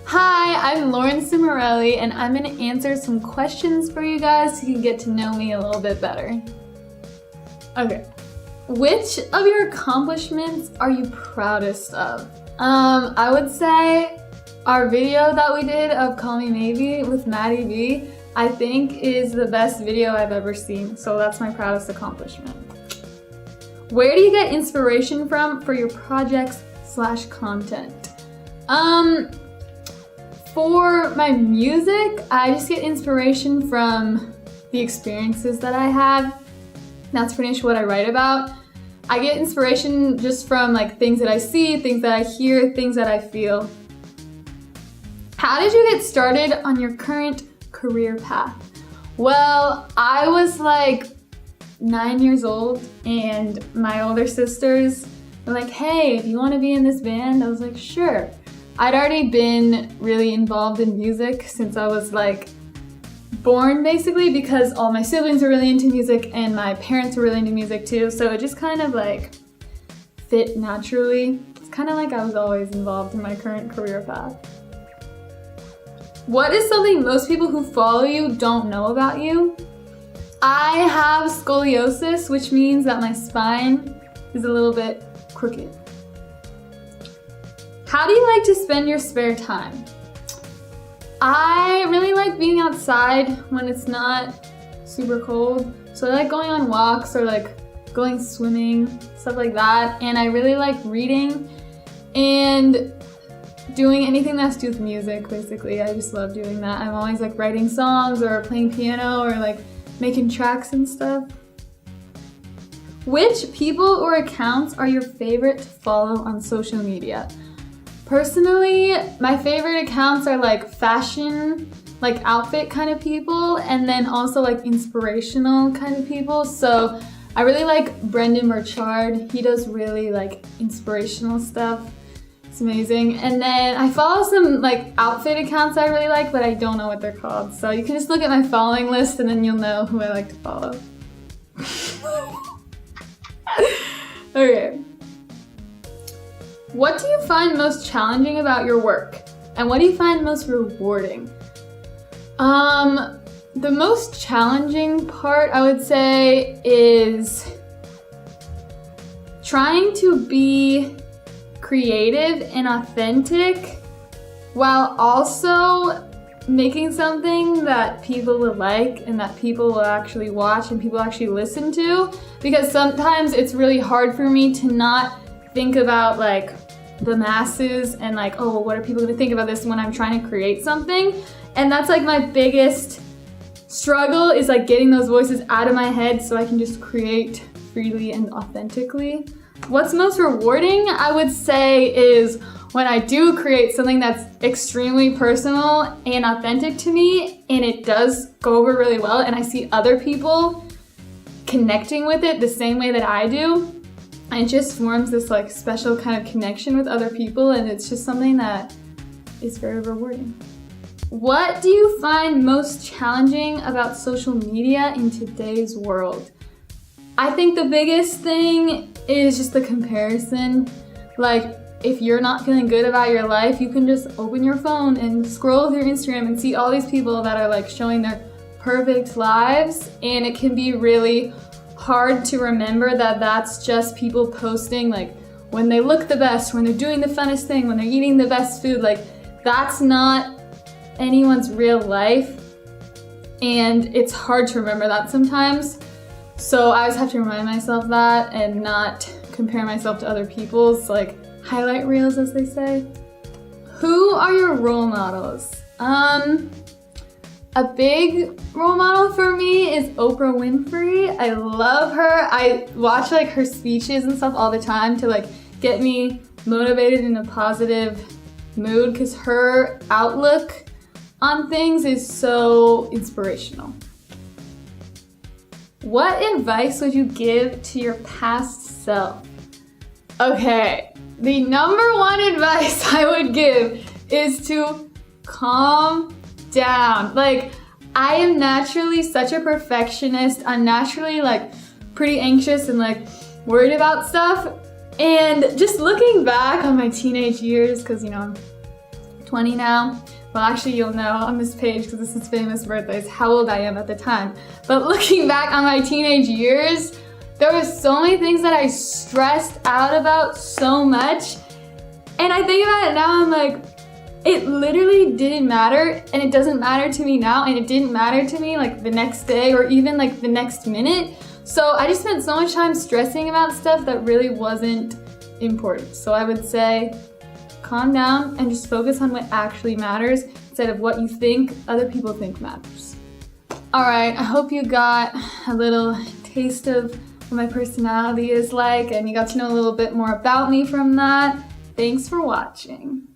Hi, I'm Lauren Cimorelli, and I'm going to answer some questions for you guys so you can get to know me a little bit better. Okay, which of your accomplishments are you proudest of? I would say our video that we did of Call Me Maybe with Maddie V, I think is the best video I've ever seen, so that's my proudest accomplishment. Where do you get inspiration from for your projects/content? For my music, I just get inspiration from the experiences that I have. That's pretty much what I write about. I get inspiration just from like things that I see, things that I hear, things that I feel. How did you get started on your current career path? Well, I was like 9 years old and my older sisters were like, hey, do you want to be in this band? I was like, sure. I'd already been really involved in music since I was like born, basically, because all my siblings were really into music and my parents were really into music too, so it just kind of like fit naturally. It's kind of like I was always involved in my current career path. What is something most people who follow you don't know about you? I have scoliosis, which means that my spine is a little bit crooked. How do you like to spend your spare time? I really like being outside when it's not super cold. So I like going on walks or like going swimming, stuff like that. And I really like reading and doing anything that's to do with music, basically. I just love doing that. I'm always like writing songs or playing piano or like making tracks and stuff. Which people or accounts are your favorite to follow on social media? Personally, my favorite accounts are like fashion, like outfit kind of people, and then also like inspirational kind of people. So I really like Brendan Burchard. He does really like inspirational stuff. It's amazing. And then I follow some like outfit accounts I really like, but I don't know what they're called. So you can just look at my following list and then you'll know who I like to follow. Okay. What do you find most challenging about your work? And what do you find most rewarding? The most challenging part, I would say, is trying to be creative and authentic while also making something that people will like and that people will actually watch and people actually listen to. Because sometimes it's really hard for me to not think about like the masses and like, oh, what are people gonna think about this when I'm trying to create something? And that's like my biggest struggle, is like getting those voices out of my head so I can just create freely and authentically. What's most rewarding, I would say, is when I do create something that's extremely personal and authentic to me and it does go over really well and I see other people connecting with it the same way that I do. And it just forms this like special kind of connection with other people, and it's just something that is very rewarding. What do you find most challenging about social media in today's world? I think the biggest thing is just the comparison. Like, if you're not feeling good about your life, you can just open your phone and scroll through Instagram and see all these people that are like showing their perfect lives, and it can be really hard to remember that that's just people posting like when they look the best, when they're doing the funnest thing, when they're eating the best food. Like, that's not anyone's real life, and it's hard to remember that sometimes. So I always have to remind myself that and not compare myself to other people's like highlight reels, as they say. Who are your role models? A big role model for me is Oprah Winfrey. I love her. I watch like her speeches and stuff all the time to like get me motivated in a positive mood, because her outlook on things is so inspirational. What advice would you give to your past self? Okay, the number one advice I would give is to calm down. Like, I am naturally such a perfectionist. I'm naturally like pretty anxious and like worried about stuff. And just looking back on my teenage years, because you know I'm 20 now. Well, actually, you'll know on this page, because this is famous birthdays, how old I am at the time. But looking back on my teenage years, there were so many things that I stressed out about so much. And I think about it now, I'm like, it literally didn't matter, and it doesn't matter to me now, and it didn't matter to me like the next day or even like the next minute. So I just spent so much time stressing about stuff that really wasn't important. So I would say, calm down and just focus on what actually matters instead of what you think other people think matters. All right, I hope you got a little taste of what my personality is like and you got to know a little bit more about me from that. Thanks for watching.